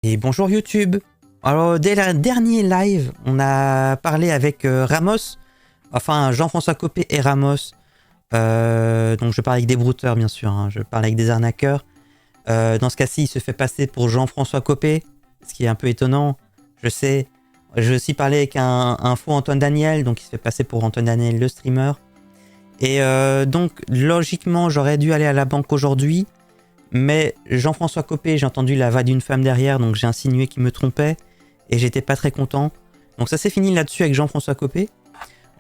Et bonjour YouTube. Alors dès le dernier live, on a parlé avec Ramos, enfin Jean-François Copé et Ramos. Donc je parle avec des brouteurs bien sûr, hein, je parle avec des arnaqueurs. Dans ce cas-ci, il se fait passer pour Jean-François Copé, ce qui est un peu étonnant, je sais. Je aussi parlé avec un faux Antoine Daniel, donc il se fait passer pour Antoine Daniel le streamer. Et donc logiquement, j'aurais dû aller à la banque aujourd'hui. Mais Jean-François Copé, j'ai entendu la voix d'une femme derrière, donc j'ai insinué qu'il me trompait et j'étais pas très content. Donc ça s'est fini là-dessus avec Jean-François Copé.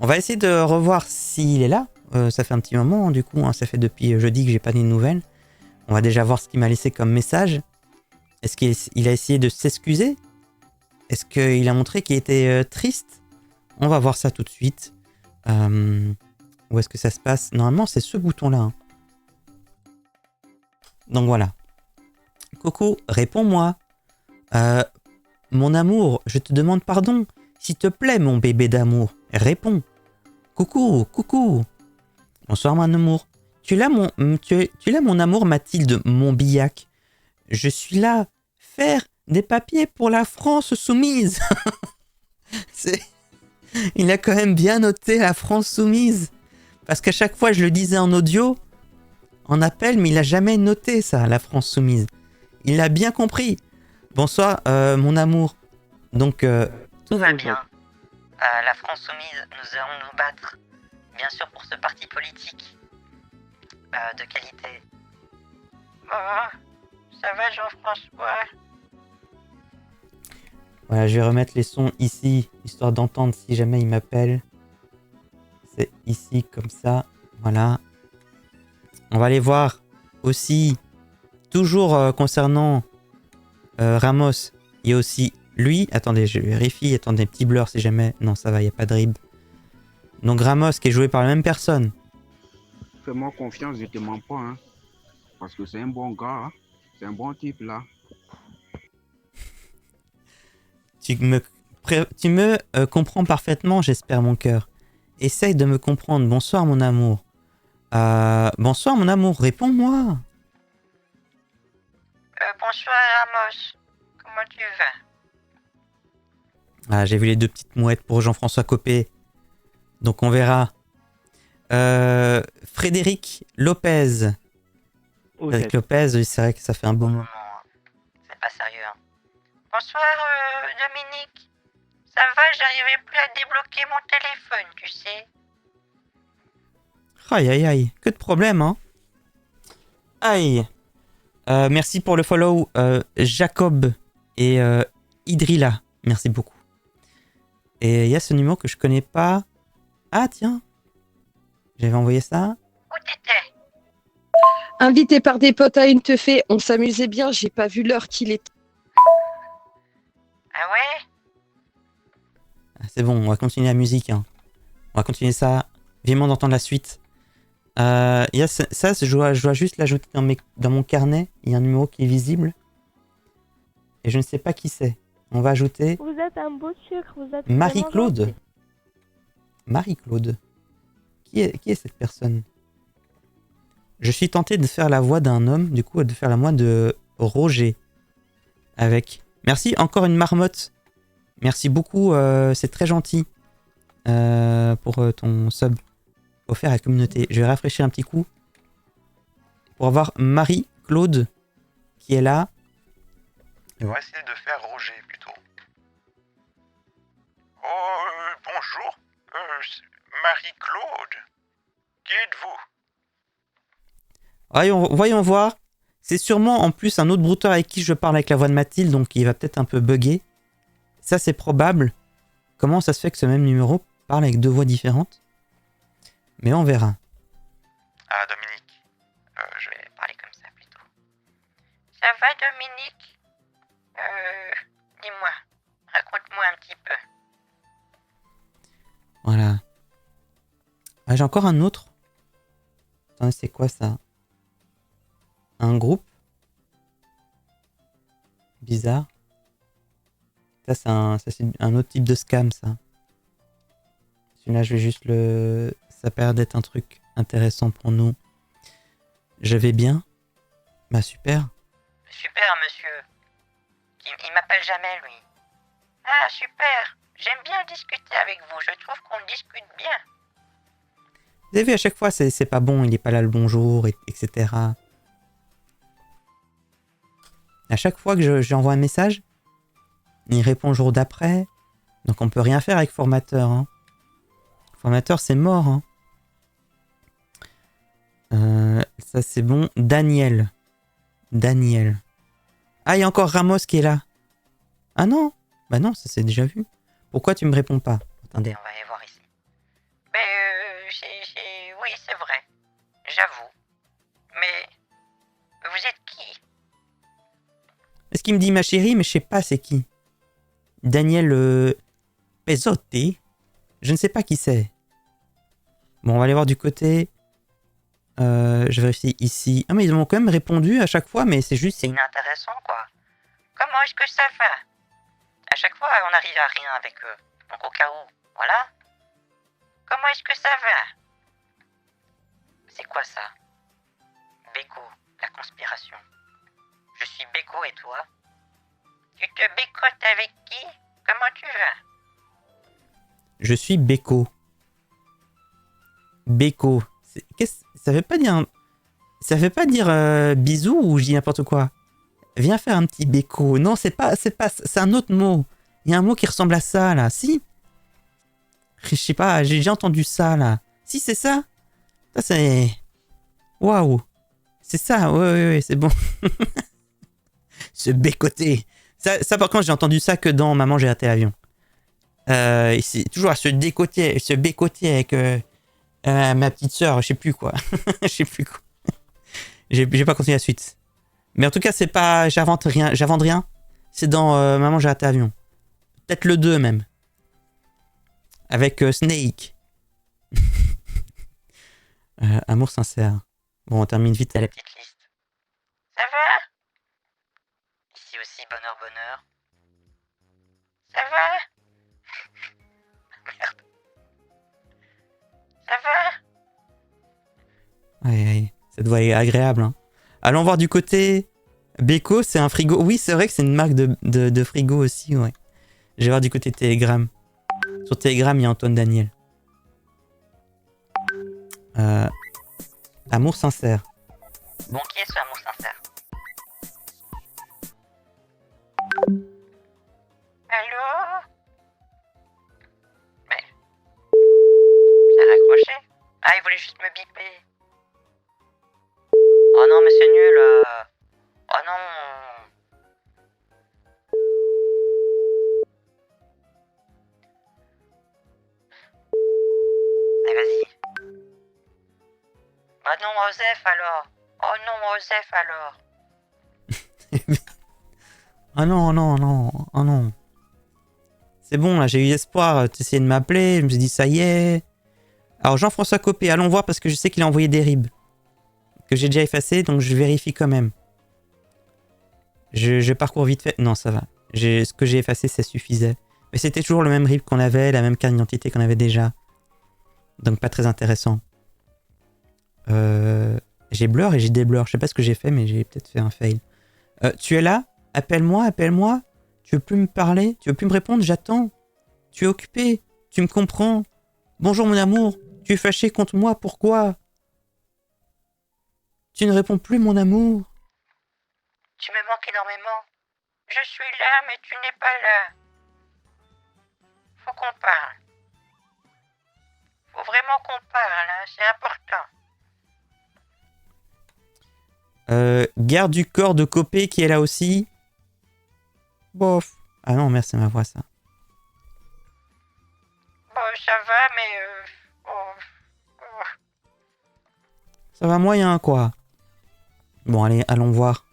On va essayer de revoir s'il est là. Ça fait un petit moment du coup, hein, ça fait depuis jeudi que j'ai pas de nouvelles. On va déjà voir ce qu'il m'a laissé comme message. Est-ce qu'il a essayé de s'excuser? Est-ce qu'il a montré qu'il était triste? On va voir ça tout de suite. Où est-ce que ça se passe? Normalement c'est ce bouton-là. Hein. Donc voilà. Coco, réponds-moi. Mon amour, je te demande pardon. S'il te plaît, mon bébé d'amour, réponds. Coucou, coucou. Bonsoir, mon amour. Tu l'as, mon amour, Mathilde, mon billac. Je suis là. Faire des papiers pour la France soumise. Il a quand même bien noté la France soumise. Parce qu'à chaque fois, je le disais en audio, en appel, mais il a jamais noté ça, la France soumise. Il l'a bien compris. Bonsoir, mon amour. Donc, tout va bien. La France soumise, nous allons nous battre, bien sûr, pour ce parti politique de qualité. Oh, ça va, Jean-François? Voilà, je vais remettre les sons ici, histoire d'entendre si jamais il m'appelle. C'est ici, comme ça. Voilà. On va aller voir aussi, toujours concernant Ramos, il y a aussi lui. Attendez, je vérifie. Attendez, petit blur si jamais. Non, ça va, il n'y a pas de rib. Donc Ramos qui est joué par la même personne. Fais-moi confiance, je te mens pas. Hein, parce que c'est un bon gars. Hein, c'est un bon type là. Tu me comprends parfaitement, j'espère, mon cœur. Essaye de me comprendre. Bonsoir, mon amour. Bonsoir, mon amour. Réponds-moi. Bonsoir, Ramos. Comment tu vas? Ah, j'ai vu les deux petites mouettes pour Jean-François Copé. Donc on verra. Frédéric Lopez. Frédéric Lopez, c'est vrai que ça fait un bon moment. C'est pas sérieux. Hein. Bonsoir, Dominique. Ça va, j'arrivais plus à débloquer mon téléphone, tu sais. Aïe, aïe, aïe. Que de problèmes, hein. Aïe. Merci pour le follow, Jacob et Idrilla. Merci beaucoup. Et il y a ce numéro que je connais pas. Ah, tiens. J'avais envoyé ça. Où t'étais? Invité par des potes à une teufée, on s'amusait bien, j'ai pas vu l'heure qu'il est. Ah ouais? Ah, c'est bon, on va continuer la musique. Hein. On va continuer ça. Vivement d'entendre la suite. Il y a ça, je dois juste l'ajouter dans mon carnet. Il y a un numéro qui est visible. Et je ne sais pas qui c'est. On va ajouter... Vous êtes un beau sucre, vous êtes... Marie-Claude. Marie-Claude. Qui est cette personne? Je suis tenté de faire la voix d'un homme, du coup, de faire la voix de Roger. Avec... Merci, encore une marmotte. Merci beaucoup, c'est très gentil. Pour ton sub offert à la communauté. Je vais rafraîchir un petit coup. Pour avoir Marie-Claude qui est là. On va essayer de faire Roger plutôt. Oh, bonjour. Marie-Claude. Qui êtes-vous? Voyons voir. C'est sûrement en plus un autre brouteur avec qui je parle avec la voix de Mathilde, donc il va peut-être un peu bugger. Ça, c'est probable. Comment ça se fait que ce même numéro parle avec deux voix différentes? Mais on verra. Ah, Dominique. Je vais parler comme ça plutôt. Ça va, Dominique? Dis-moi. Raconte-moi un petit peu. Voilà. Ah, j'ai encore un autre. Attendez, c'est quoi ça? Un groupe? Bizarre. Ça, c'est un autre type de scam, ça. Celui-là, je vais juste le... Ça a l'air d'être un truc intéressant pour nous. Je vais bien? Bah, super. Super, monsieur. Il m'appelle jamais, lui. Ah, super. J'aime bien discuter avec vous. Je trouve qu'on discute bien. Vous avez vu, à chaque fois, c'est pas bon, il est pas là le bonjour, etc. À chaque fois que je lui envoie un message, il répond le jour d'après. Donc on peut rien faire avec Formateur. Hein. Formateur, c'est mort. Hein. Ça, c'est bon. Daniel. Ah, il y a encore Ramos qui est là. Ah non. Bah non, ça c'est déjà vu. Pourquoi tu me réponds pas? Attendez. On va aller voir ici. Mais oui, c'est vrai. J'avoue. Mais vous êtes qui? Est-ce qu'il me dit ma chérie, mais je sais pas c'est qui. Daniel Pezzotti. Je ne sais pas qui c'est. Bon, on va aller voir du côté. Je vérifie ici. Ah mais ils m'ont quand même répondu à chaque fois, mais c'est juste... C'est inintéressant, quoi. Comment est-ce que ça va? À chaque fois, on n'arrive à rien avec eux. Donc au cas où, voilà. Comment est-ce que ça va? C'est quoi ça? Beko, la conspiration. Je suis Beko et toi? Tu te bécotes avec qui? Comment tu vas? Je suis Beko. Beko. Ça veut pas dire... Ça veut pas dire bisous ou je dis n'importe quoi. Viens faire un petit Beko. Non, c'est un autre mot. Il y a un mot qui ressemble à ça, là. Si? Je sais pas, j'ai déjà entendu ça, là. Si, c'est ça? Ça, c'est... Waouh. C'est ça, ouais, c'est bon. Se bécoter. Ça, par contre, j'ai entendu ça que dans Maman, j'ai raté l'avion. C'est toujours à se bécoter avec ma petite sœur, je sais plus quoi. J'ai pas continué la suite. Mais en tout cas, c'est pas... J'invente rien. C'est dans Maman, j'ai raté l'avion. Peut-être le 2 même. Avec Snake. Amour sincère. Bon, on termine vite à la petite liste. Ça va? Ici aussi, bonheur. Ça va? Merde. Ça va? Ouais, ça doit être agréable. Hein. Allons voir du côté... Beko, c'est un frigo. Oui, c'est vrai que c'est une marque de frigo aussi, ouais. Je vais voir du côté Telegram. Sur Telegram, il y a Antoine Daniel. Amour sincère. Bon, qui est ce amour sincère? Allô? Mais... Ça a raccroché? Ah, il voulait juste me biper. Oh non, mais c'est nul. Oh non. Allez, vas-y. Bah non, Osef alors. Oh non, Osef alors. Oh non. C'est bon, là, j'ai eu espoir. Tu essayais de m'appeler, je me suis dit, ça y est. Alors, Jean-François Copé, allons voir parce que je sais qu'il a envoyé des ribs. Que j'ai déjà effacé, donc je vérifie quand même. Je parcours vite fait. Non, ça va. Ce que j'ai effacé, ça suffisait. Mais c'était toujours le même rib qu'on avait, la même carte d'identité qu'on avait déjà. Donc, pas très intéressant. J'ai blur et j'ai déblur. Je sais pas ce que j'ai fait, mais j'ai peut-être fait un fail. Tu es là? Appelle-moi. Tu veux plus me parler? Tu veux plus me répondre? J'attends. Tu es occupé? Tu me comprends? Bonjour mon amour. Tu es fâché contre moi? Pourquoi? Tu ne réponds plus mon amour. Tu me manques énormément. Je suis là, mais tu n'es pas là. Faut qu'on parle. Faut vraiment qu'on parle, hein, c'est important. Garde du corps de Copé qui est là aussi. Bof. Ah non, merde, c'est ma voix ça. Bon, ça va, mais... Ça va moyen, quoi. Bon, allez, allons voir.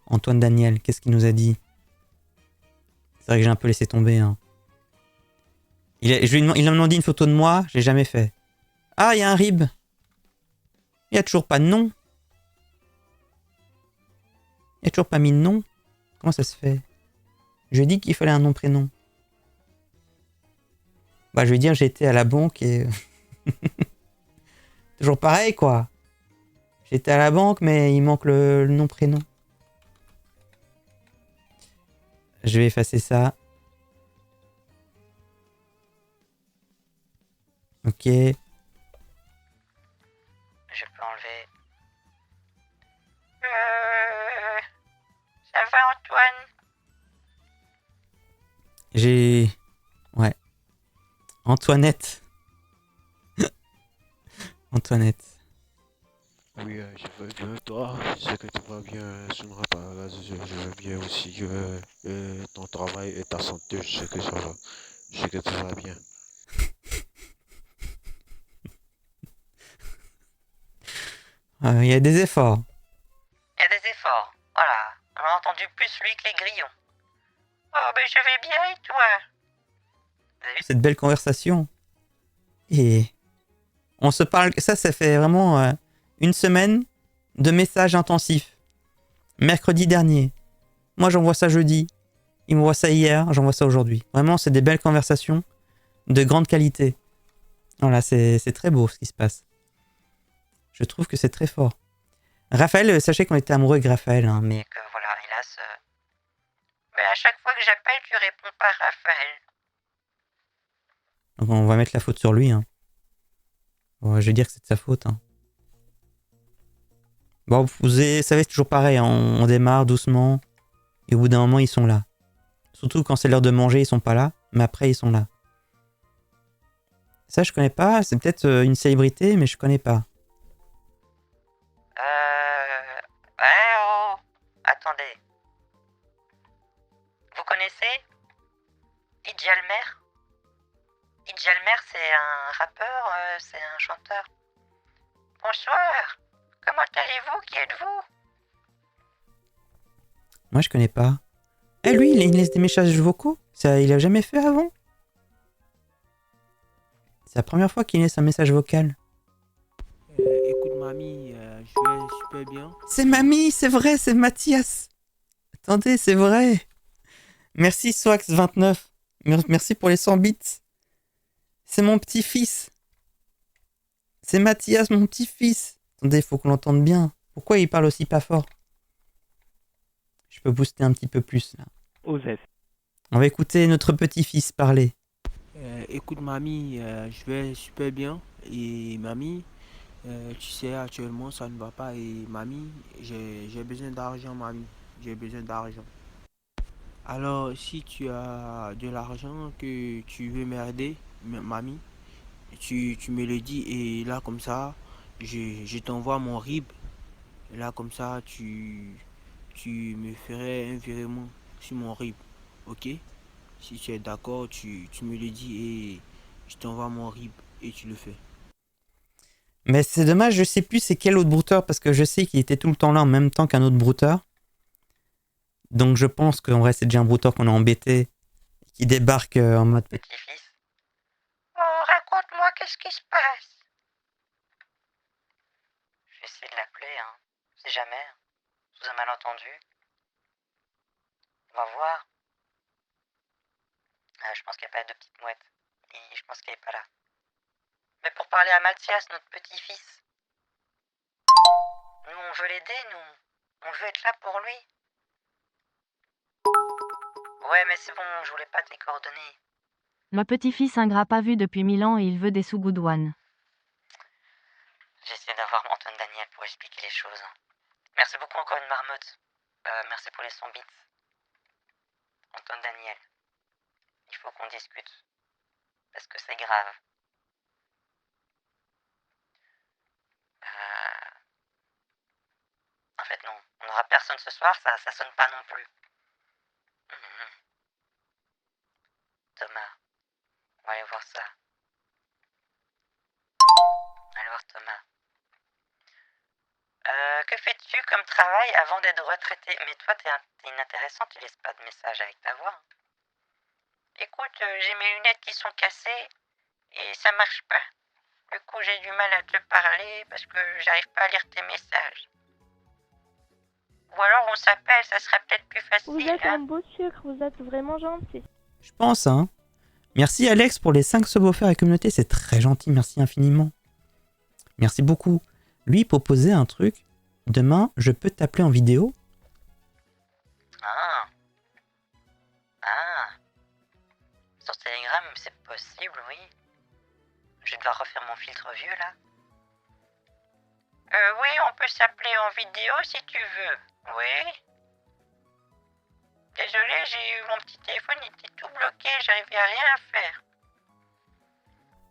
Antoine Daniel, qu'est-ce qu'il nous a dit? C'est vrai que j'ai un peu laissé tomber. Hein. Il a demandé une photo de moi, je l'ai jamais fait. Ah, il y a un rib. Il n'y a toujours pas de nom. Il n'y a toujours pas mis de nom. Comment ça se fait? Je lui ai dit qu'il fallait un nom-prénom. Bah, je vais dire j'étais à la banque et... Toujours pareil, quoi. J'étais à la banque, mais il manque le nom-prénom. Je vais effacer ça. Ok. Je peux enlever. Ça va, Antoine? J'ai... Ouais. Antoinette. Antoinette. Oui, je veux bien, toi. Je sais que tu vas bien, Sunra, là, je veux bien aussi ton travail et ta santé, je sais que ça va. Je sais que tu vas bien. Il y a des efforts. Il y a des efforts. Voilà. On a entendu plus lui que les grillons. Oh, ben je vais bien et toi? Cette belle conversation. Et on se parle... Ça fait vraiment une semaine de messages intensifs. Mercredi dernier. Moi, j'envoie ça jeudi. Il m'envoie ça hier. J'envoie ça aujourd'hui. Vraiment, c'est des belles conversations de grande qualité. Voilà, c'est très beau ce qui se passe. Je trouve que c'est très fort. Raphaël, sachez qu'on était amoureux avec Raphaël. Hein, mais... Et que voilà, hélas. Mais à chaque fois que j'appelle, tu réponds pas, Raphaël. Donc on va mettre la faute sur lui. Hein. Bon, je vais dire que c'est de sa faute. Hein. Bon, vous savez, c'est toujours pareil. Hein. On démarre doucement. Et au bout d'un moment, ils sont là. Surtout quand c'est l'heure de manger, ils sont pas là. Mais après, ils sont là. Ça, je connais pas. C'est peut-être une célébrité, mais je connais pas. Ouais, oh. Attendez. Vous connaissez Idjalmer? Idjalmer, c'est un rappeur, c'est un chanteur. Bonsoir. Comment allez-vous? Qui êtes-vous? Moi, je connais pas. Eh, lui, il laisse des messages vocaux. Ça, il a jamais fait avant. C'est la première fois qu'il laisse un message vocal. Écoute, mamie, je vais super bien. C'est mamie, c'est vrai, c'est Mathias. Attendez, c'est vrai. Merci Swax29. Merci pour les 100 bits. C'est mon petit-fils. C'est Mathias, mon petit-fils. Attendez, il faut qu'on l'entende bien. Pourquoi il parle aussi pas fort? Je peux booster un petit peu plus là. Osef. On va écouter notre petit-fils parler. Écoute, mamie, je vais super bien. Et mamie, tu sais, actuellement, ça ne va pas. Et mamie, j'ai besoin d'argent, mamie. J'ai besoin d'argent. Alors, si tu as de l'argent que tu veux m'aider, mamie, tu me le dis. Et là, comme ça, je t'envoie mon RIB. Et là, comme ça, tu me ferais un virement sur mon RIB. Ok? Si tu es d'accord, tu me le dis et je t'envoie mon RIB et tu le fais. Mais c'est dommage, je sais plus c'est quel autre brouteur parce que je sais qu'il était tout le temps là en même temps qu'un autre brouteur. Donc je pense qu'en vrai c'est déjà un brouteur qu'on a embêté qui débarque en mode Petit-fils. Oh, raconte-moi, qu'est-ce qui se passe? Je vais essayer de l'appeler, hein. Si jamais, hein. Sous un malentendu. On va voir. Je pense qu'il n'y a pas de petite mouette. Et je pense qu'elle n'est pas là. Mais pour parler à Mathias, notre petit-fils. Nous, on veut l'aider, nous. On veut être là pour lui. Ouais, mais c'est bon, je voulais pas tes coordonnées. Ma petit-fils ingrat pas vu depuis 1000 ans et il veut des sous-goudouanes. J'ai essayé d'avoir Antoine Daniel pour expliquer les choses. Merci beaucoup encore une marmotte. Merci pour les 100 bits. Antoine Daniel. Il faut qu'on discute. Parce que c'est grave. En fait, non. On n'aura personne ce soir, ça sonne pas non plus. Thomas. On va aller voir ça. Allez voir Thomas. Que fais-tu comme travail avant d'être retraité? Mais toi, t'es inintéressant, tu laisses pas de message avec ta voix. Écoute, j'ai mes lunettes qui sont cassées et ça marche pas. Du coup, j'ai du mal à te parler parce que j'arrive pas à lire tes messages. Ou alors on s'appelle, ça serait peut-être plus facile. Vous êtes un beau sucre, vous êtes vraiment gentil. Je pense, hein. Merci Alex pour les 5 subs offerts à la communauté, c'est très gentil, merci infiniment. Merci beaucoup. Lui proposait un truc. Demain, je peux t'appeler en vidéo. Ah. Ah. Sur Telegram, c'est possible, oui. Je vais devoir refaire mon filtre vieux, là. Oui, on peut s'appeler en vidéo si tu veux. Oui. Désolé, j'ai eu mon petit téléphone, il était tout bloqué, j'arrivais à rien à faire.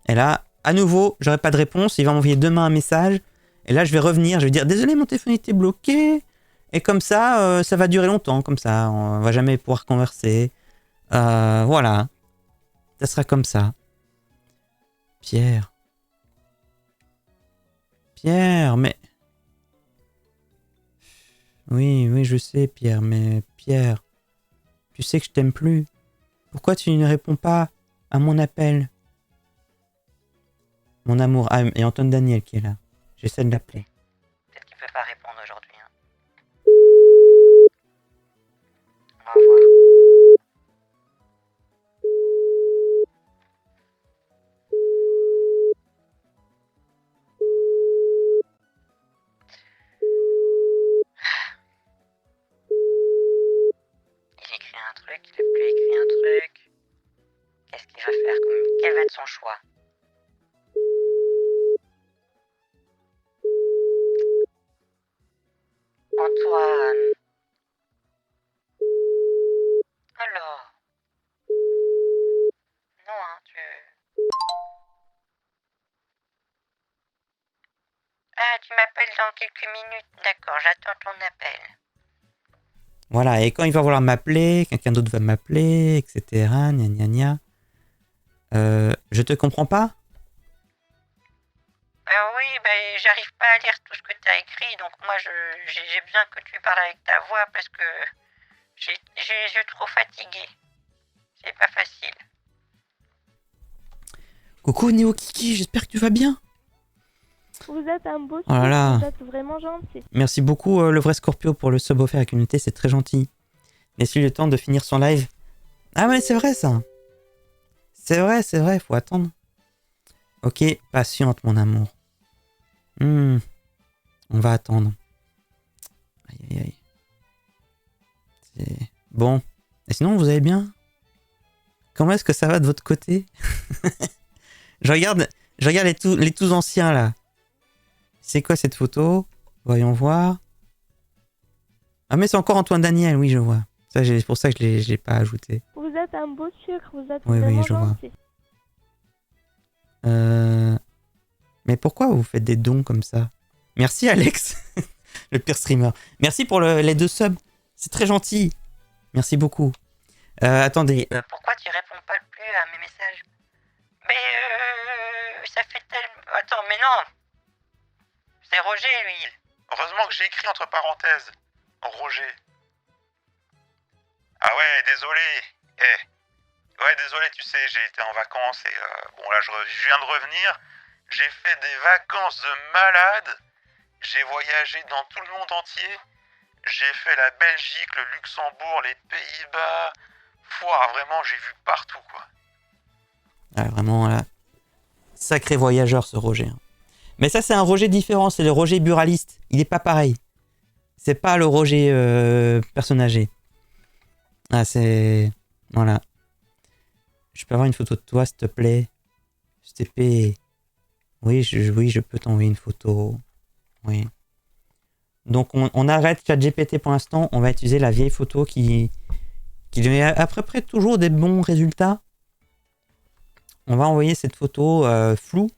Et là, à nouveau, j'aurai pas de réponse. Il va m'envoyer demain un message. Et là, je vais revenir. Je vais dire désolé, mon téléphone était bloqué. Et comme ça, ça va durer longtemps. Comme ça, on va jamais pouvoir converser. Voilà. Ça sera comme ça. Pierre. Pierre, mais... Oui, je sais, Pierre, mais... Pierre, tu sais que je t'aime plus. Pourquoi tu ne réponds pas à mon appel? Mon amour. Ah, et Antoine Daniel qui est là. J'essaie de l'appeler. Peut-être qu'il peut pas répondre aujourd'hui. Hein. On va voir. Il écrit un truc, il a plus écrit un truc. Qu'est-ce qu'il va faire Quel va être son choix? Antoine. Alors. Non, hein, Ah, tu m'appelles dans quelques minutes. D'accord, j'attends ton appel. Voilà, et quand il va vouloir m'appeler, quelqu'un d'autre va m'appeler, etc. Gna gna gna. Je te comprends pas? Oui, j'arrive pas à lire tout ce que tu as écrit, donc moi j'ai besoin que tu parles avec ta voix parce que j'ai les yeux trop fatigués. C'est pas facile. Coucou Néo Kiki, j'espère que tu vas bien. Vous êtes un beau Oh là là. vous êtes vraiment gentil. Merci beaucoup le vrai Scorpio pour le sub offert avec une unité, c'est très gentil. Laisse-lui le temps de finir son live. Ah ouais, c'est vrai ça. C'est vrai, faut attendre. Ok, patiente mon amour. On va attendre. Aïe. C'est... Bon. Et sinon, vous allez bien? Comment est-ce que ça va de votre côté? je regarde les tous anciens là. C'est quoi cette photo? Voyons voir. Ah mais c'est encore Antoine Daniel, oui je vois. C'est pour ça que je l'ai pas ajouté. Vous êtes un beau sucre, vous êtes Oui, vraiment je vois. gentil. Mais pourquoi vous faites des dons comme ça? Merci Alex, le pire streamer. Merci pour les 2 subs, c'est très gentil. Merci beaucoup. Attendez. Pourquoi tu réponds pas plus à mes messages? Mais ça fait tellement... Attends, mais non. C'est Roger, lui. Heureusement que j'ai écrit entre parenthèses. Roger. Ah ouais, désolé. Ouais, désolé, tu sais, j'ai été en vacances et bon là, je viens de revenir. J'ai fait des vacances de malade. J'ai voyagé dans tout le monde entier. J'ai fait la Belgique, le Luxembourg, les Pays-Bas. Vraiment, j'ai vu partout, quoi. Ah, vraiment, là. Sacré voyageur, ce Roger. Mais ça, c'est un Roger différent. C'est le Roger buraliste. Il est pas pareil. C'est pas le Roger personne âgée. Ah, c'est... Voilà. Je peux avoir une photo de toi, s'il te plaît? STP. Oui, je peux t'envoyer une photo. Oui. Donc, on arrête ChatGPT pour l'instant. On va utiliser la vieille photo qui donne à peu près toujours des bons résultats. On va envoyer cette photo floue.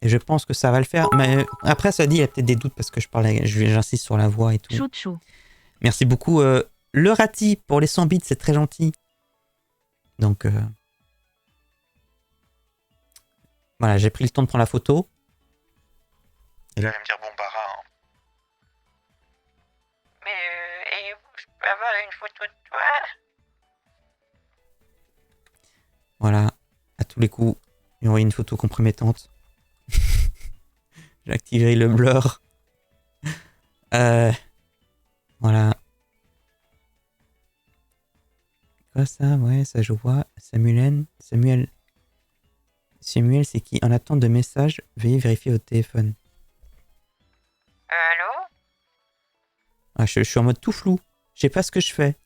Et je pense que ça va le faire. Mais après, ça dit, il y a peut-être des doutes parce que j'insiste sur la voix et tout. Chouchou. Merci beaucoup. Le Rati pour les 100 bits, c'est très gentil. Donc, voilà, j'ai pris le temps de prendre la photo. Il va me dire bon bara. Hein. Mais je peux avoir une photo de toi? Voilà, à tous les coups, j'ai envoyé une photo compromettante. J'ai activé le blur. Voilà. Quoi ça? Ouais, ça je vois. Samuel, c'est qui? En attente de message, veuillez vérifier votre téléphone. Allô? Ah, je suis en mode tout flou. Je sais pas ce que je fais.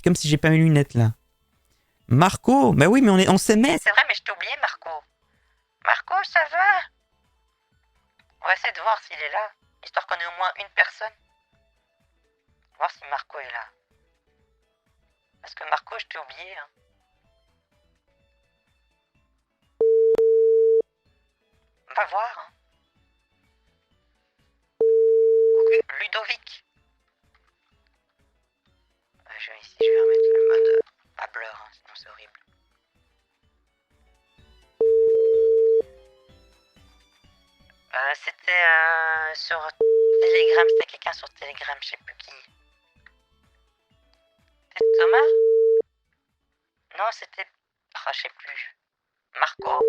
comme si j'ai pas mes lunettes là. Marco, bah oui, mais on s'aimait. C'est vrai, mais je t'ai oublié, Marco. Marco, ça va? On va essayer de voir s'il est là, histoire qu'on ait au moins une personne. Voir si Marco est là. Parce que Marco, je t'ai oublié. Hein. On va voir. Hein. Ludovic. Je vais remettre le mode pas blur, hein, sinon c'est horrible. C'était sur Telegram, c'était quelqu'un sur Telegram, je sais plus qui. C'était Thomas? Non, c'était... Ah, je sais plus. Marco.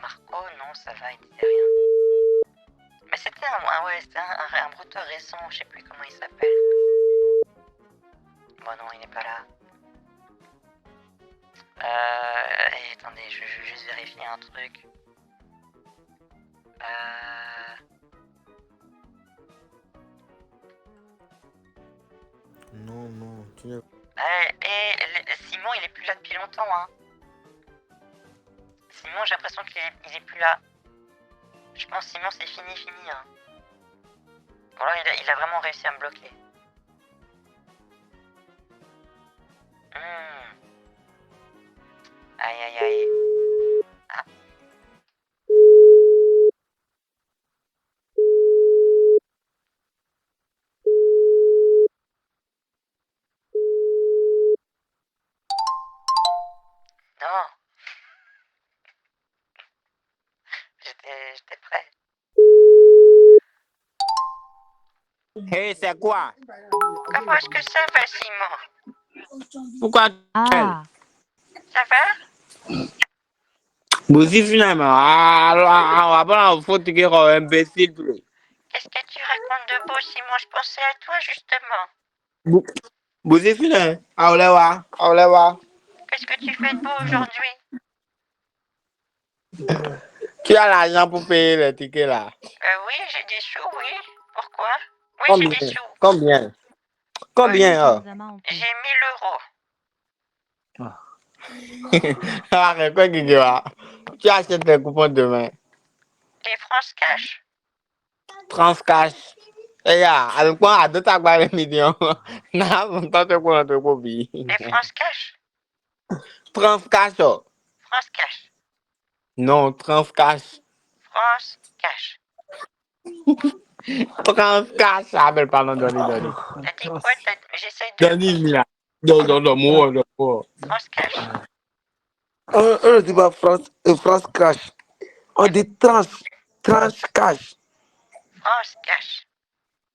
Marco, non, ça va, il disait rien. Mais c'était un brouteur récent, je sais plus comment il s'appelle. Bon non, il n'est pas là. Attendez, je vais juste vérifier un truc. Non, tu n'es... Simon, il est plus là depuis longtemps, hein. Simon, j'ai l'impression qu'il est plus là. Je pense Simon, c'est fini, hein. Voilà, il a vraiment réussi à me bloquer. Aïe. Ah. Non. J'étais prêt. Hey, c'est quoi? Comment est-ce que ça va, Simon? Pourquoi Ah, Ça va? Bousi finalement. Ah, on va pas en foutre que imbécile. Qu'est-ce que tu racontes de beau, Simon? Je pensais à toi, justement. Bousi finalement. Ah, on va. Qu'est-ce que tu fais de beau aujourd'hui? Tu as l'argent pour payer les tickets là. Oui, j'ai des sous, oui. Pourquoi? Oui, j'ai des sous. Combien? J'ai 1000 euros. Arrête, quoi qu'il y a. Tu achètes tes coupons demain. Les France Cash. Transcash. Eh ya, avec quoi à 2 millions? Non, on t'entend quoi dans ton copie? Les France Cash. Transcash. France Cash. Non, Transcash. France Cash. Transcash, appelle pardon, Donny. T'as dit quoi? J'essaye de... Donny, là. Non, moi. France Cash. On dit pas France Cash. On dit Transcash. France Cash.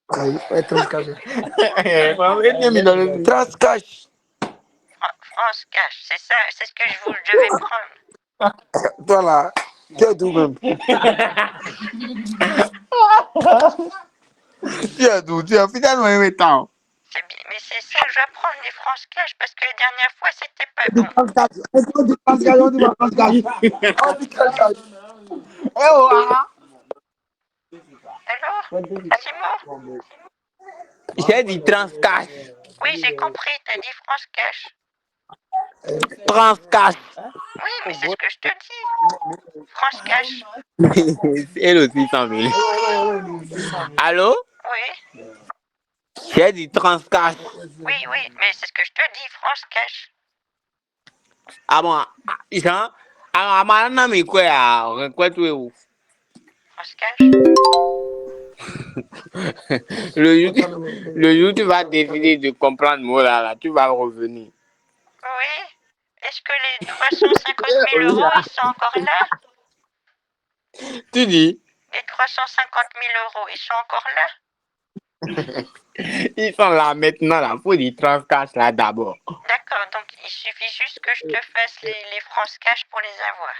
Transcash. France Cash. C'est ça, c'est ce que je devais prendre. Toi là, tu es d'où même? Tu es d'où? Tu es finalement aimé tant. Mais c'est ça, je vais prendre les France Cash parce que la dernière fois, c'était pas bon. Alors, Simon? J'ai dit Transcash. Oui, j'ai compris, t'as dit France Cash. Transcash. Oui, mais c'est ce que je te dis. France Cash. Elle aussi 100 000. Allô? Oui. J'ai dit Transcash. Oui, mais c'est ce que je te dis, France Cash. Ah bon, Jean? Ah, maintenant, mais quoi tu es où? France Cash. Le YouTube va décider de comprendre moi là, tu vas revenir. Oui. Est-ce que les 350 000 euros, ils sont encore là? Tu dis? Les 350 000 euros, ils sont encore là? Ils sont là maintenant, là. Faut des Transcash là d'abord. D'accord, donc il suffit juste que je te fasse les France Cash pour les avoir.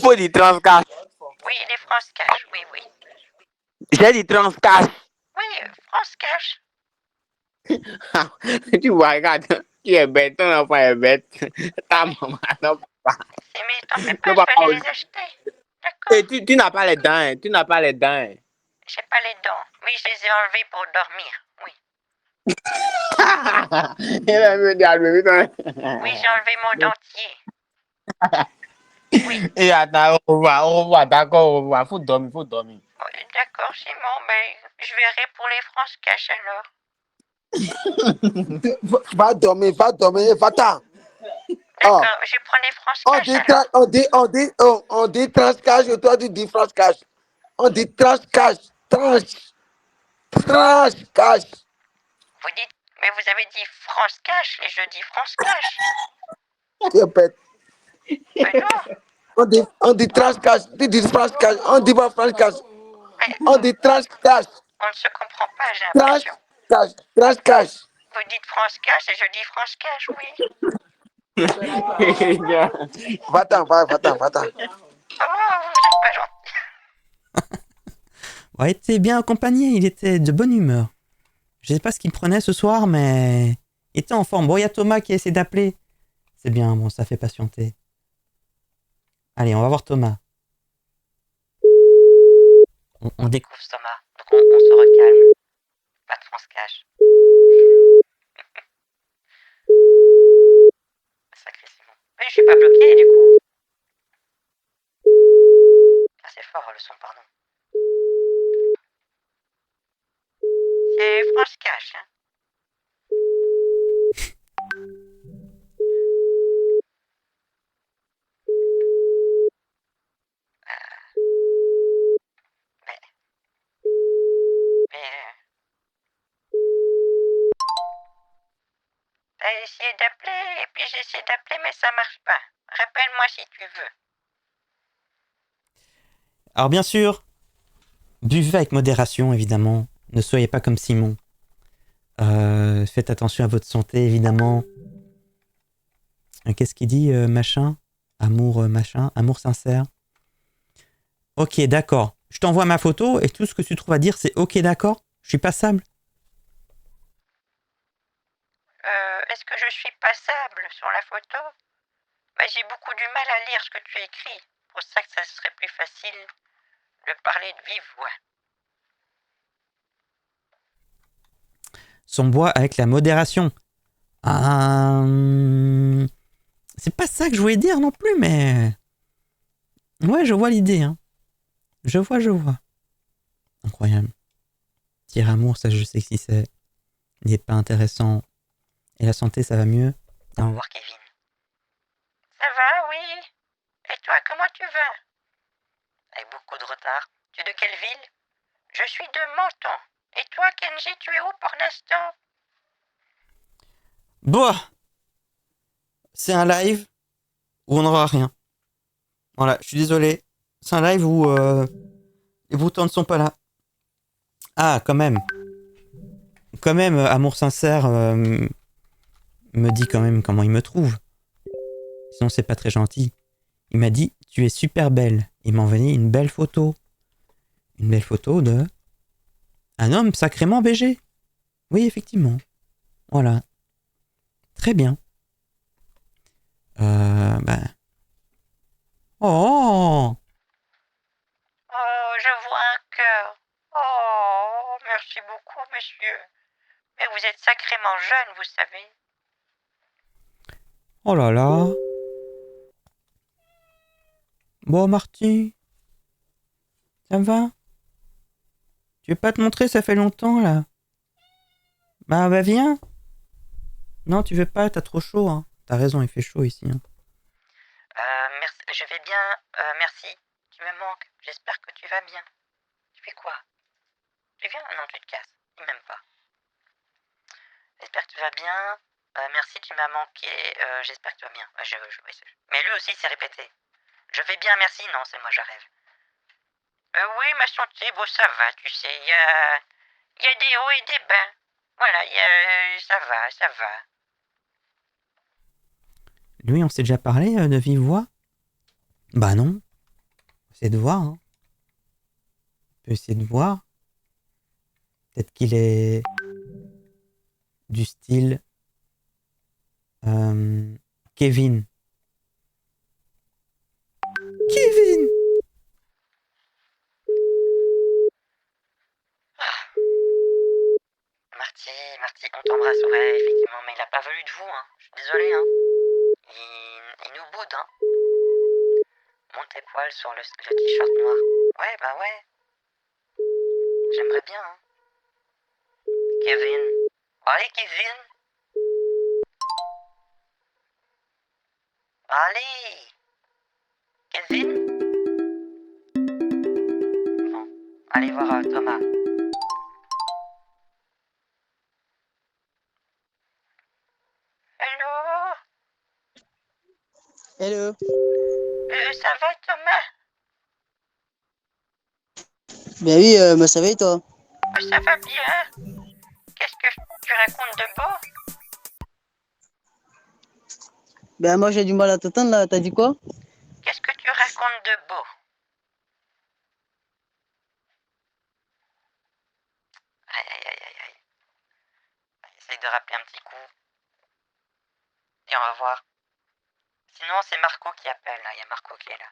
Faut des Transcash. Oui, les France Cash, oui. J'ai dit Transcash. Oui, France Cash. Tu vois, regarde. Tu es bête, ton enfant est bête. Ta maman, non, pas. Mais t'en fais Ne pas, va je pas vais les acheter. D'accord. Et tu n'as pas les dents, hein. Tu n'as pas les dents. Hein. J'ai pas les dents. Oui, je les ai enlevées pour dormir. Oui. Il va me dire, Oui, j'ai enlevé mon dentier. Et attends, au revoir, d'accord, au revoir. Faut dormir, faut dormir. Oui, d'accord, Simon, mais je verrai pour les France Cash alors. Va dormir, va-t'en. D'accord, je prends les France Cash alors. On dit transcash et toi tu dis France cash. On dit transcash, transcash. Vous dites, mais vous avez dit France Cash et je dis France Cash. Tu es bête. Mais non, On dit transcash, tu dis France cash, on dit pas France cash. On dit transcash, on ne se comprend pas, j'ai l'impression. transcash. Vous dites France Cash et je dis France Cash, oui. Va-t'en. Oh, vous êtes pas gentil. Ouais, il était bien accompagné, il était de bonne humeur. Je sais pas ce qu'il prenait ce soir, mais il était en forme. Bon, il y a Thomas qui essaie d'appeler. C'est bien, bon, ça fait patienter. Allez, on va voir Thomas. On découvre. Thomas, donc on se recalme. Pas de France Cash. Sacré Simon. Mais je suis pas bloqué du coup. Ah, c'est fort le son, pardon. C'est France Cash, hein. T'as essayé d'appeler et puis j'ai essayé d'appeler mais ça marche pas. Rappelle-moi si tu veux. Alors bien sûr, buvez avec modération, évidemment. Ne soyez pas comme Simon. Faites attention à votre santé, évidemment. Qu'est-ce qu'il dit, machin? Amour, machin. Amour sincère. Ok, d'accord. Je t'envoie ma photo et tout ce que tu trouves à dire, c'est ok, d'accord? Je suis passable? Est-ce que je suis passable sur la photo? Bah, j'ai beaucoup du mal à lire ce que tu écris. Pour ça que ça serait plus facile de parler de vive voix. Son bois avec la modération. C'est pas ça que je voulais dire non plus, mais... Ouais, je vois l'idée, hein. Je vois. Incroyable. Dire amour, ça je sais qui c'est. Il n'est pas intéressant. Et la santé, ça va mieux. Au revoir, Kevin. Ça va, oui. Et toi, comment tu vas? Avec beaucoup de retard. Tu es de quelle ville? Je suis de Menton. Et toi, Kenji, tu es où pour l'instant? Bon, c'est un live où on n'aura rien. Voilà, je suis désolé. C'est un live où les boutons ne sont pas là. Ah, quand même. Quand même, Amour Sincère me dit quand même comment il me trouve. Sinon, c'est pas très gentil. Il m'a dit, tu es super belle. Il m'a envoyé une belle photo. Une belle photo de... un homme sacrément BG. Oui, effectivement. Voilà. Très bien. Oh! Oh, je vois un cœur. Oh, merci beaucoup, monsieur. Mais vous êtes sacrément jeune, vous savez. Oh là là. Bon, Marty. Ça va? Tu veux pas te montrer, ça fait longtemps, là. Bah, viens. Non, tu veux pas, t'as trop chaud, hein. T'as raison, il fait chaud ici, hein. Merci, je vais bien. Merci. Tu me manques. J'espère que tu vas bien. Tu fais quoi? Tu viens? Non, tu te casses. Il m'aime pas. J'espère que tu vas bien. Merci, tu m'as manqué. J'espère que tu vas bien. Mais lui aussi s'est répété. Je vais bien, merci. Non, c'est moi, je rêve. Oui, ma santé, bon, ça va, tu sais. Il y a des hauts et des bas. Voilà, ça va. Lui, on s'est déjà parlé de vive voix? Bah non. C'est de voir, hein. On peut essayer de voir. Peut-être qu'il est du style Kevin. Kevin! Marty, on t'embrasse, ouais, effectivement, mais il a pas voulu de vous, hein. Je suis désolé, hein. Il nous boude, hein. Monte tes poils sur le t-shirt noir. Ouais, bah ouais. J'aimerais bien, hein. Kevin. Allez, Kevin. Allez. Kevin. Bon, allez voir Thomas. Hello. Hello. Ça va, Thomas? Ben oui, moi ça va et toi? Ça va bien. Qu'est-ce que tu racontes de beau? Ben moi j'ai du mal à t'entendre là, t'as dit quoi? Qu'est-ce que tu racontes de beau? Aïe. Essaye de rappeler un petit coup. Et on va voir. Sinon, c'est Marco qui appelle, là. Il y a Marco qui est là.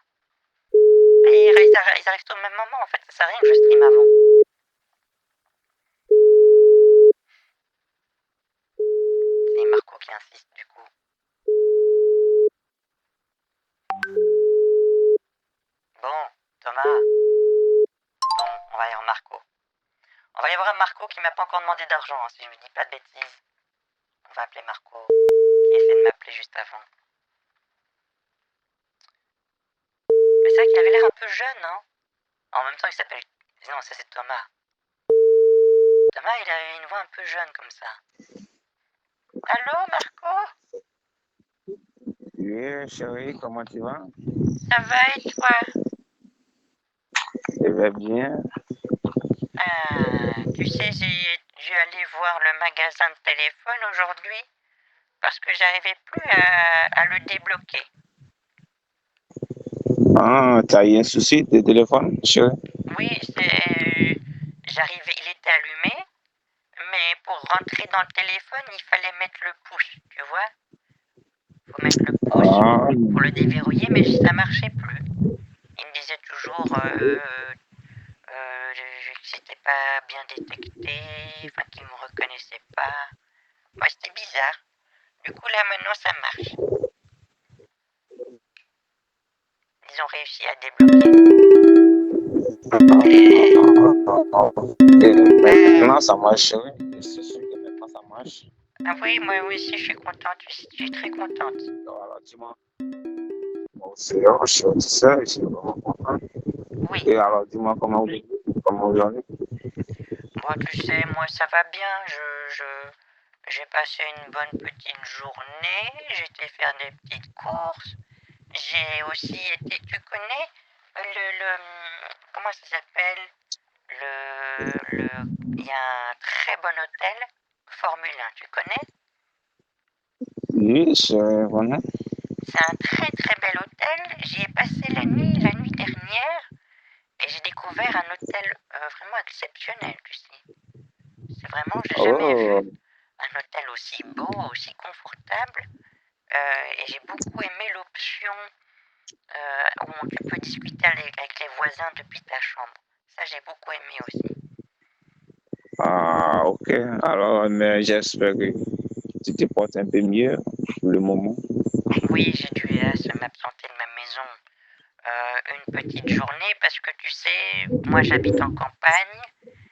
Ils arrivent tous au même moment, en fait. Ça sert à rien que je stream avant. C'est Marco qui insiste, du coup. Bon, Thomas. Bon, on va aller voir Marco. On va aller voir Marco qui m'a pas encore demandé d'argent, hein, si je me dis pas de bêtises. On va appeler Marco, qui essaie de m'appeler juste avant. Mais c'est vrai qu'il avait l'air un peu jeune, hein. En même temps, il s'appelle... Non, ça c'est Thomas. Thomas, il avait une voix un peu jeune comme ça. Allô, Marco? Oui, chérie, comment tu vas? Ça va et toi? Je vais bien. Tu sais, j'ai dû aller voir le magasin de téléphone aujourd'hui parce que j'arrivais plus à le débloquer. Ah, t'as eu un souci de téléphone, chérie? Oui, j'arrivais, il était allumé, mais pour rentrer dans le téléphone, il fallait mettre le pouce, tu vois? Faut mettre le pouce pour le déverrouiller, mais ça marchait plus. Il me disait toujours que c'était pas bien détecté, enfin qu'il me reconnaissait pas. Ouais, c'était bizarre. Du coup, là, maintenant, ça marche. Ils ont réussi à débloquer. Maintenant, ça marche, chérie. C'est sûr que maintenant, ça marche. Ah oui, moi aussi, je suis contente. Je suis très contente. Voilà, dis-moi. Moi aussi, tu sais, je suis vraiment content. Oui. Et alors, dis-moi comment vous allez? Bon, tu sais, moi, ça va bien. J'ai passé une bonne petite journée. J'ai été faire des petites courses. J'ai aussi été, tu connais comment ça s'appelle? Il y a un très bon hôtel, Formule 1, tu connais? Oui, je connais. C'est un très très bel hôtel. J'y ai passé la nuit dernière, et j'ai découvert un hôtel vraiment exceptionnel, tu sais. C'est vraiment, j'ai jamais vu un hôtel aussi beau, aussi confortable. Et j'ai beaucoup aimé l'option où tu peux discuter avec les voisins depuis ta chambre. Ça, j'ai beaucoup aimé aussi. Ah, ok. Alors, mais j'espère que tu te portes un peu mieux pour le moment. Oui, j'ai dû m'absenter de ma maison une petite journée parce que tu sais, moi j'habite en campagne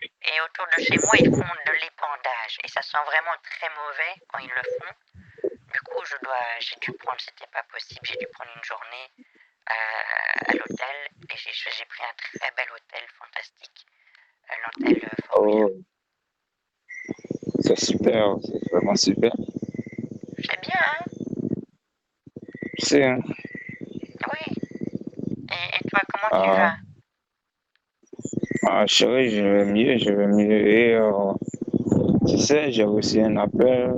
et autour de chez moi ils font de l'épandage et ça sent vraiment très mauvais quand ils le font. Du coup, j'ai dû prendre, c'était pas possible, j'ai dû prendre une journée à l'hôtel et j'ai pris un très bel hôtel fantastique, l'hôtel Formule 1. C'est super, c'est vraiment super. C'est bien, hein? C'est, hein? Oui. Et toi, comment tu vas? Ah, chérie, je vais mieux. Et tu sais, j'ai reçu un appel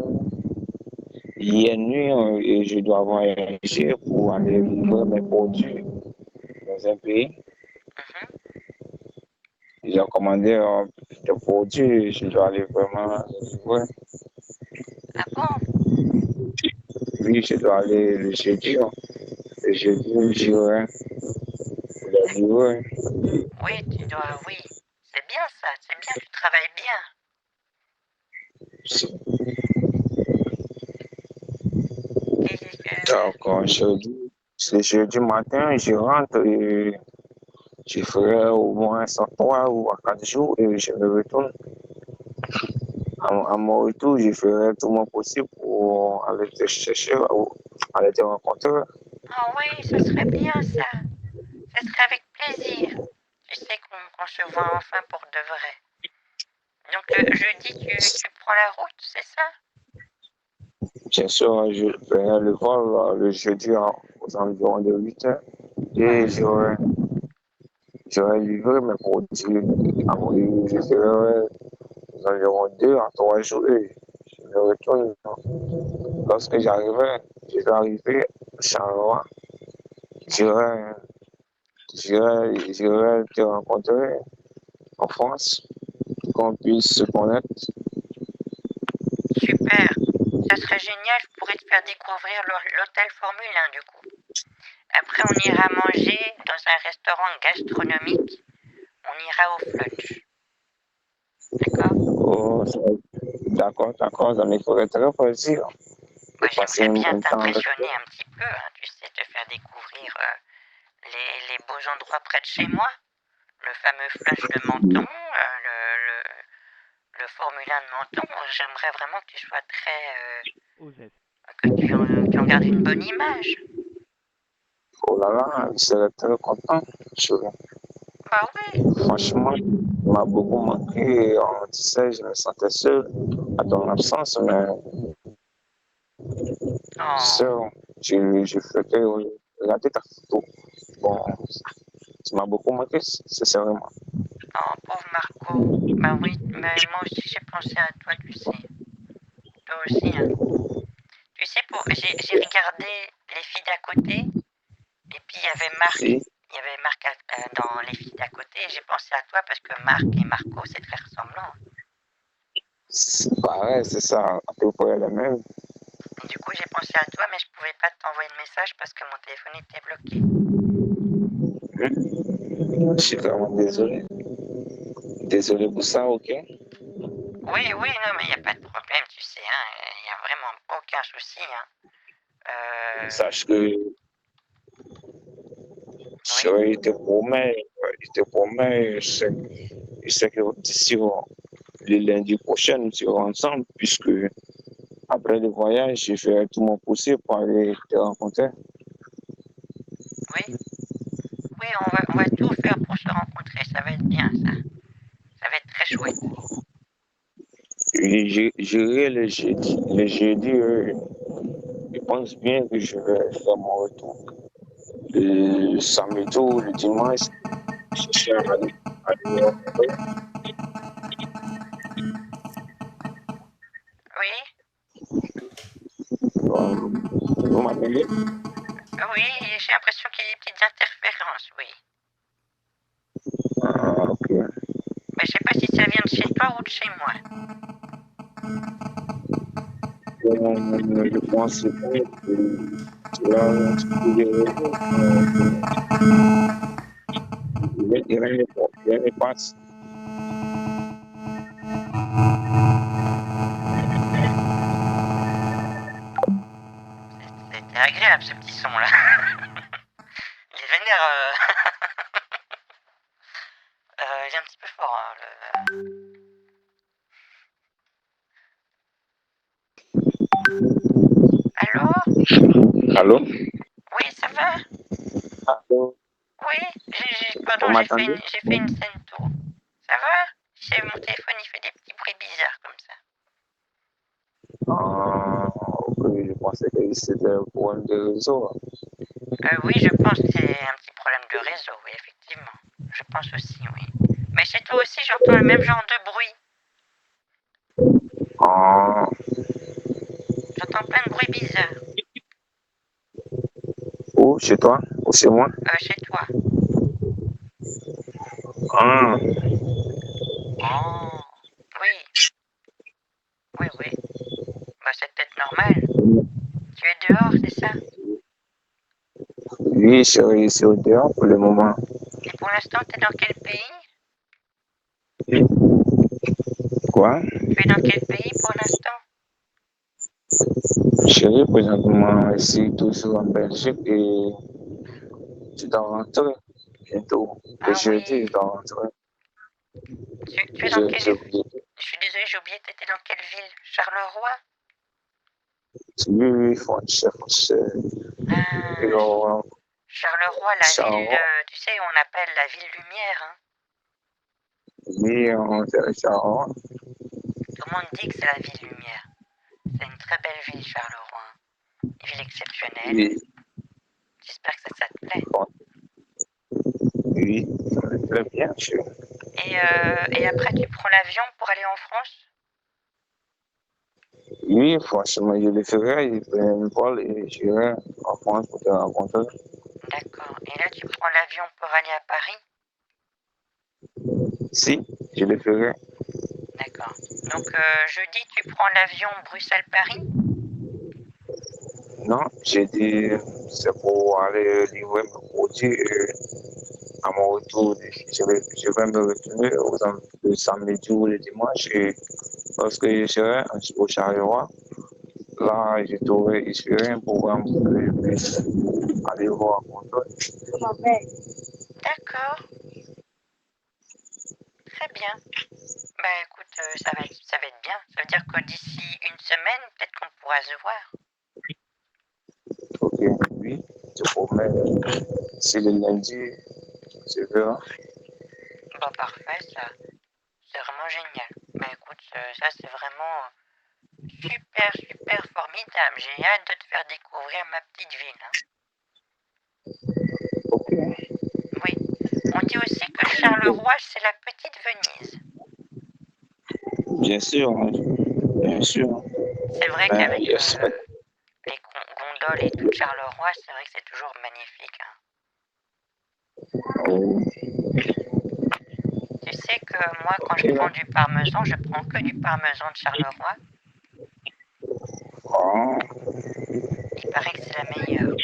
hier nuit et je dois voyager pour aller livrer mes produits dans un pays. J'ai commandé des produits et je dois aller vraiment livrer. Ah bon? Oui, je dois aller le jeudi, hein. Le jeudi, j'irai le livreur. Oui, tu dois, oui. C'est bien ça, c'est bien, tu travailles bien. D'accord, jeudi. C'est jeudi matin, je rentre et je ferai au moins 103 ou à 4 jours et je me retourne. À mon retour, je ferai tout mon possible pour aller te chercher ou aller te rencontrer. Ah oui, ça serait bien ça. Ça serait avec plaisir. Tu sais qu'on se voit enfin pour de vrai. Donc le jeudi, tu prends la route, c'est ça? Bien sûr, je ferai le vol le jeudi aux environs de 8 heures et j'aurai livré mes produits à mon je ferai aux environs 2 à 3 jours et je me retourne. Lorsque je vais arriver à Charleroi, j'irai j'irai te rencontrer en France, qu'on puisse se connaître. Super. Ça serait génial, je pourrais te faire découvrir l'hôtel Formule 1 du coup. Après, on ira manger dans un restaurant gastronomique. On ira au flunch. D'accord? Oh, d'accord, ça me ferait très plaisir. Moi, Passer j'aimerais un bien bon temps avec toi. t'impressionner un petit peu, hein, tu sais, te faire découvrir les beaux endroits près de chez moi. Le fameux flunch de Menton, le Formule 1 de Menton. J'aimerais vraiment que tu sois très... que tu en gardes une bonne image. Oh là là, je serais très content. Bah oui. Franchement, il m'a beaucoup manqué. Tu sais, je me sentais seul à ton absence, mais seul, je faisais regarder ta photo. Bon, tu m'as beaucoup manqué, sincèrement. Oh, pauvre Marco. Bah oui, mais moi aussi j'ai pensé à toi, tu sais. Toi aussi, hein. Tu sais, j'ai regardé les filles d'à côté, et puis il y avait Marc. Il y avait Marc dans les filles d'à côté, et j'ai pensé à toi parce que Marc et Marco, c'est très ressemblant. C'est pareil, c'est ça, à peu près la même. Et du coup, j'ai pensé à toi, mais je pouvais pas t'envoyer de message parce que mon téléphone était bloqué. Je suis vraiment désolé. Désolé pour ça, ok? Oui, non, mais il n'y a pas de problème, tu sais, hein. Il n'y a vraiment aucun souci, hein. Sache que je te promets, je sais que d'ici le lundi prochain, nous serons ensemble, puisque après le voyage, je ferai tout mon possible pour aller te rencontrer. Oui, on va tout faire pour se rencontrer, ça va être bien, ça. Ça va être très chouette. J'irai le jeudi. Le jeudi, je pense bien que je vais faire mon retour. Le samedi ou le dimanche, je suis à aller rencontrer. Oui, Vous m'appelez? oui, j'ai l'impression qu'il y a des petites interférences, oui. Ah, ok. Mais je sais pas si ça vient de chez toi ou de chez moi. Je pense que tu vas il me passe. C'était agréable ce petit son là. Il est vénère. Il est un petit peu fort. Allô? Allô? Oui, ça va? Allô? Oui, pardon, Vous m'entendez? j'ai fait une scène tour. Ça va? Mon téléphone il fait des petits bruits bizarres comme ça. Oui, je pensais que c'était un problème de réseau. Oui, je pense que c'est un petit problème de réseau, oui, effectivement. Je pense aussi, oui. Mais chez toi aussi, j'entends le même genre de bruit. J'entends plein de bruits bizarres. Où? Chez toi? Ou chez moi? Chez toi. Ah. Oh, oui. Oui. Bah, c'est peut-être normal. Tu es dehors? Oui, chérie, c'est au dehors pour le moment. Et pour l'instant, tu es dans quel pays? Quoi? Tu es dans quel pays pour l'instant? Chérie, présentement, ici, toujours en Belgique et tu dois rentrer bientôt. Le jeudi, je dois rentrer. Tu es dans quelle ville? Je suis désolée, j'ai oublié, tu étais dans quelle ville? Charleroi? Oui, Fonchet. Charleroi, la ville, tu sais, on appelle la ville lumière. Hein. Oui, on dirait Charleroi. Tout le monde dit que c'est la ville lumière. C'est une très belle ville, Charleroi. Une ville exceptionnelle. Oui. J'espère que ça te plaît. Oui, ça me plaît bien, chérie. Et après, tu prends l'avion pour aller en France? Oui, franchement, je le ferai. Je prends une vol et j'irai en France pour te rencontrer. D'accord. Et là, tu prends l'avion pour aller à Paris? Si, je le ferai. D'accord. Donc, jeudi, tu prends l'avion Bruxelles-Paris? Non, j'ai dit, c'est pour aller livrer mes produits et à mon retour, je vais me retourner le samedi ou le dimanche et lorsque je serai au Charleroi, là, je ferai un programme pour que je puisse aller voir mon tour. D'accord. Très bien. Ben écoute, ça va être bien. Ça veut dire que d'ici une semaine, peut-être qu'on pourra se voir. Ok, oui, je promets. C'est le lundi, je verrai. Bon, parfait, ça. C'est vraiment génial. Ben écoute, ça c'est vraiment super formidable. J'ai hâte de te faire découvrir ma petite ville. Hein. Oui. On dit aussi que Charleroi, c'est la petite Venise. Bien sûr, bien sûr. C'est vrai qu'avec les gondoles et tout Charleroi, c'est vrai que c'est toujours magnifique. Hein. Tu sais que moi, quand je prends du parmesan, je prends que du parmesan de Charleroi. Oh. Il paraît que c'est la meilleure.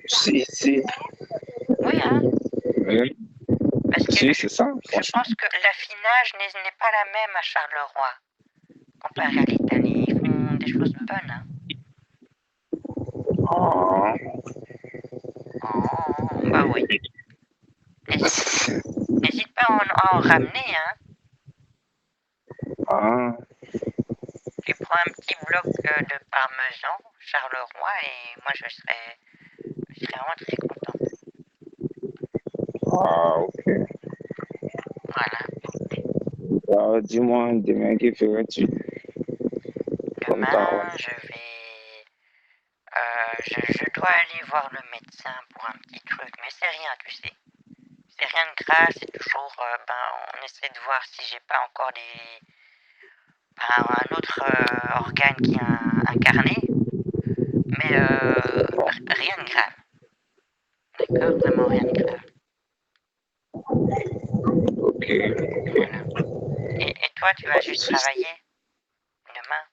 Si. Oui, hein. Oui. Parce que Si, c'est ça. Je pense que l'affinage n'est pas la même à Charleroi. Comparé à l'Italie, ils font des choses bonnes. Hein. Oh. Oh, bah oui. N'hésite pas à en ramener, hein. Ah. Tu prends un petit bloc de parmesan, Charleroi, et moi je serais vraiment très content. Ah, ok. Voilà. Alors, dis-moi, demain, que ferais-tu? Demain, je dois aller voir le médecin pour un petit truc, mais c'est rien, tu sais. C'est rien de grave, c'est toujours, on essaie de voir si j'ai pas encore un autre organe qui a incarné, mais rien de grave. D'accord, vraiment rien de grave. Ok. Voilà. Et toi, tu vas juste travailler demain?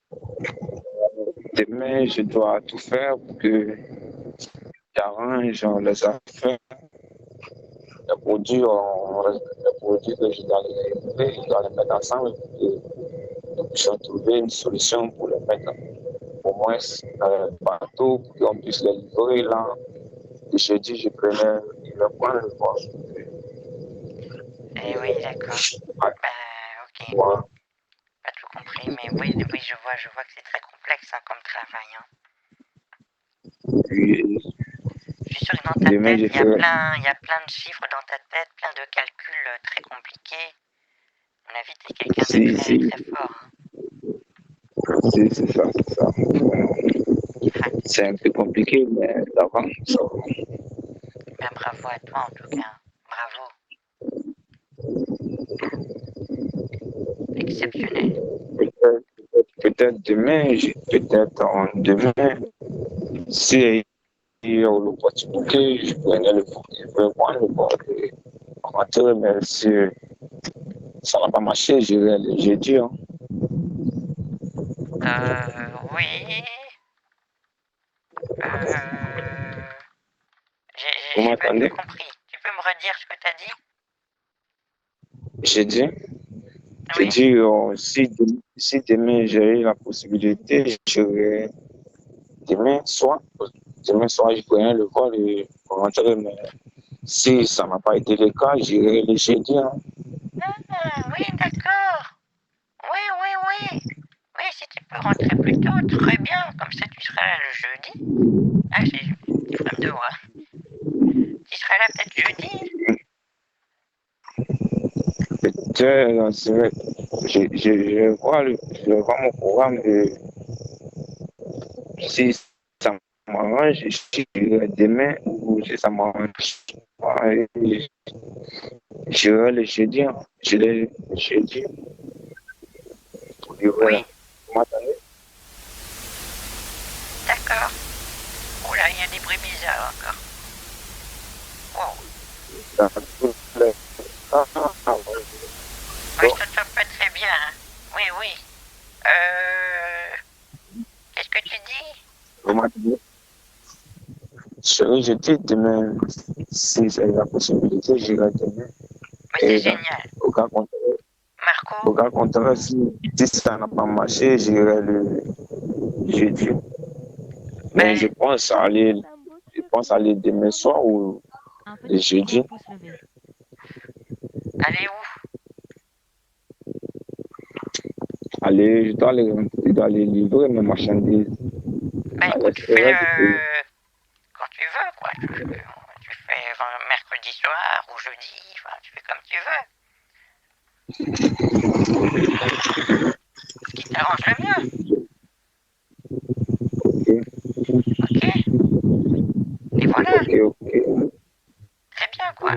Demain, je dois tout faire pour que j'arrange les affaires. Les produits que je dois les livrer, je dois les mettre ensemble et je dois trouver une solution pour les mettre au moins partout pour qu'on puisse les livrer. Là, le jeudi, je prends le vol. Eh oui, d'accord. Ok. Voilà. Pas tout compris, mais oui, je vois que c'est très complexe hein, comme travail. Hein. Oui. Je suis sûr que dans ta tête, il y a plein de chiffres dans ta tête, plein de calculs très compliqués. À mon avis, tu es quelqu'un de très fort. Hein. Si, c'est ça. C'est un peu compliqué, mais ça va. Ben, bravo à toi en tout cas. Bravo. Exceptionnel. Peut-être demain, si il y a l'opportunité, je pourrais prendre le vol et rentrer, mais si ça n'a pas marché, j'irai le jeudi. Hein. Oui. Vous m'entendez? compris. Tu peux me redire ce que tu as dit? J'ai dit, si demain j'ai la possibilité, j'irai demain soir, je pourrais le voir et rentrer, mais si ça n'a pas été le cas, j'irai le jeudi. Hein. Ah, oui, d'accord. Oui, oui, oui. Oui, si tu peux rentrer plus tôt, très bien. Comme ça, tu seras là le jeudi. Ah, c'est du problème de voix. Tu seras là peut-être jeudi. Peut-être, c'est vrai. Je vois mon programme et si ça m'arrange, je dirai demain ou si ça m'arrange, j'irai le jeudi. Hein. J'irai le jeudi. Et voilà. Vous m'entendez? D'accord. Oh là, il y a des bruits bizarres encore. Wow. Oui, je t'entends pas très bien. Hein. Oui, oui. Qu'est-ce que tu dis? Vous m'entendez? Je dis demain, si j'ai la possibilité, j'irai demain. Mais c'est génial. Au cas contraire, si ça n'a pas marché, j'irai le jeudi. Mais je pense aller demain soir ou le jeudi. Allez où? Je dois aller livrer mes marchandises. Ben écoute, fais-le quand tu veux, quoi. Tu fais mercredi soir ou jeudi, enfin, tu fais comme tu veux. Ce qui t'arrange le mieux. Ok. Et voilà. Très bien, quoi.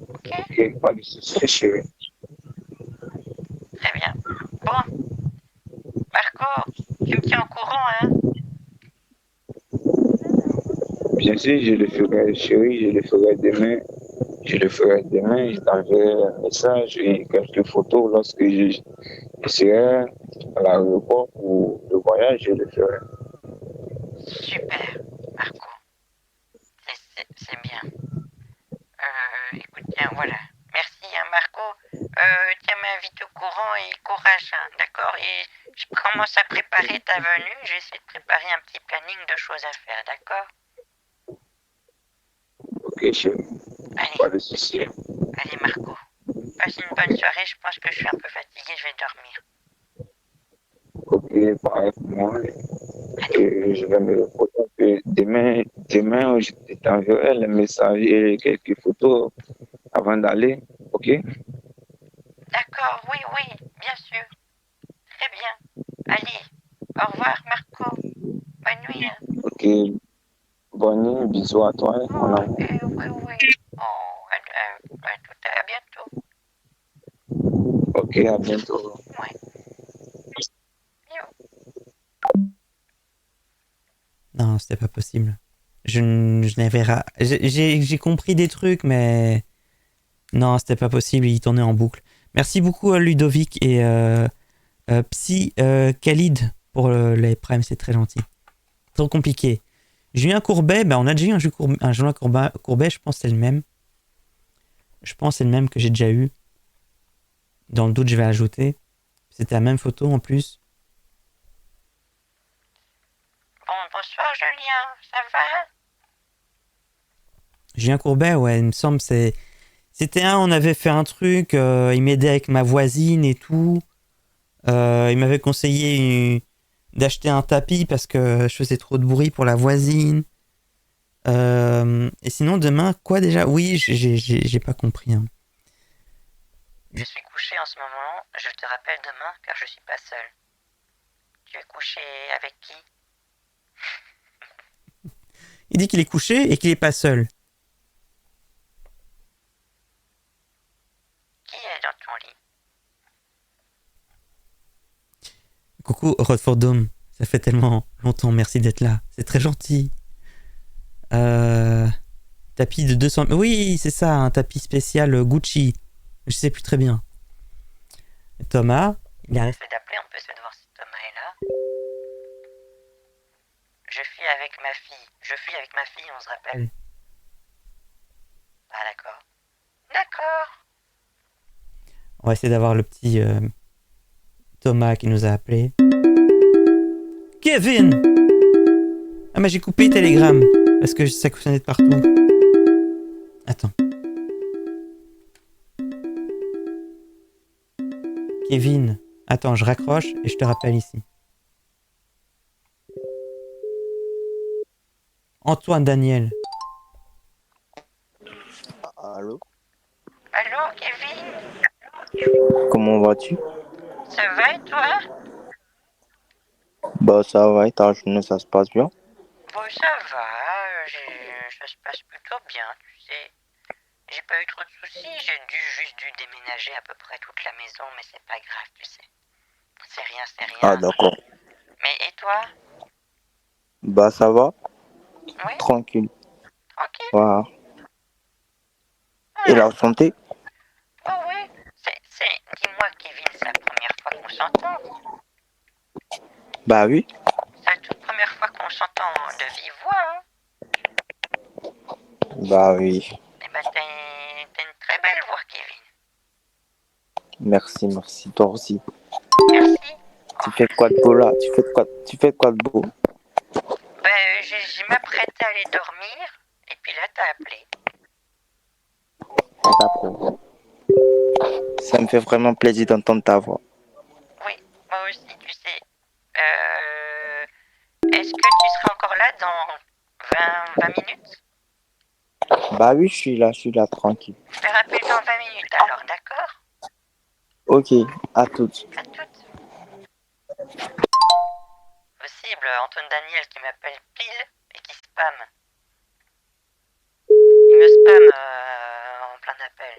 Ok. Pas de soucis, chérie. Très bien. Bon. Marco, tu me tiens au courant, hein? Bien sûr, je le ferai, chérie, je le ferai demain. Je t'enverrai un message et quelques photos lorsque je serai à l'aéroport pour le voyage, je le ferai. Super, Marco. C'est bien. Écoute, tiens, voilà. Merci, hein, Marco. Tiens-moi vite au courant et courage, hein, d'accord? Et je commence à préparer ta venue. Je vais essayer de préparer un petit planning de choses à faire, d'accord? Ok, chérie. Allez. Pas de soucis. Allez, Marco. Passe une bonne soirée. Je pense que je suis un peu fatigué. Je vais dormir. Ok, pareil pour moi. Et je vais me reposer. Demain, je t'enverrai le message et quelques photos avant d'aller. Ok? D'accord, oui, oui, bien sûr. Très bien. Allez, au revoir, Marco. Bonne nuit. Hein. Ok. Bonne nuit, bisous à toi. Mon amour. Oui, oui. Oh, à bientôt. Ok, à bientôt. Ouais. Non, c'était pas possible. Je n'avais j'ai compris des trucs, mais non, c'était pas possible. Il tournait en boucle. Merci beaucoup à Ludovic et Psy Khalid pour les primes, c'est très gentil. Trop compliqué. Julien Courbet, on a déjà eu un Julien Courbet, je pense que c'est le même. Je pense que c'est le même que j'ai déjà eu. Dans le doute, je vais ajouter. C'était la même photo en plus. Bonsoir, Julien. Ça va? Julien Courbet, ouais, il me semble, c'était on avait fait un truc, il m'aidait avec ma voisine et tout. Il m'avait conseillé d'acheter un tapis parce que je faisais trop de bruit pour la voisine. Et sinon, demain, quoi déjà? Oui, j'ai pas compris. Hein. Je suis couché en ce moment. Je te rappelle demain car je suis pas seul. Tu es couché avec qui? Il dit qu'il est couché et qu'il est pas seul. Qui est dans ton lit? Coucou Rodford Dome, ça fait tellement longtemps, merci d'être là. C'est très gentil. Tapis de 200... Oui, c'est ça, un tapis spécial Gucci. Je sais plus très bien. Thomas, il arrive. Je vais t'appeler, on peut essayer de voir si Thomas est là. Je je fuis avec ma fille. Je fuis avec ma fille, on se rappelle. Allez. Ah, d'accord. D'accord. On va essayer d'avoir le petit Thomas qui nous a appelé. Kevin! Ah mais j'ai coupé Telegram parce que ça sonnait de partout. Attends. Kevin. Attends, je raccroche et je te rappelle ici. Antoine Daniel. Allô? Allô, Kevin? Comment vas-tu? Ça va et toi? Bah ça va et ta journée ça se passe bien? Bon, ça va, ça se passe plutôt bien, tu sais. J'ai pas eu trop de soucis, j'ai juste dû déménager à peu près toute la maison, mais c'est pas grave, tu sais. C'est rien, c'est rien. Ah d'accord. Mais et toi? Bah ça va? Oui? Tranquille. Tranquille? Voilà. Et la santé? Oh oui, dis-moi Kevin, c'est la première fois qu'on s'entend. Bah oui. C'est la toute première fois qu'on s'entend de vive voix, hein. Bah oui. Eh ben t'as une très belle voix, Kevin. Merci, merci. Toi aussi. Merci. Tu fais quoi de beau là? Tu fais quoi de beau? Ben, je m'apprêtais à aller dormir, et puis là t'as appelé. D'accord. Ça me fait vraiment plaisir d'entendre ta voix. Oui, moi aussi, tu sais. Est-ce que tu seras encore là dans 20 minutes? Bah oui, je suis là, tranquille. Je te rappelle dans 20 minutes alors, d'accord? Ok, à toutes. À toutes. Possible, Antoine Daniel qui m'appelle pile et qui spamme. Il me spamme en plein appel.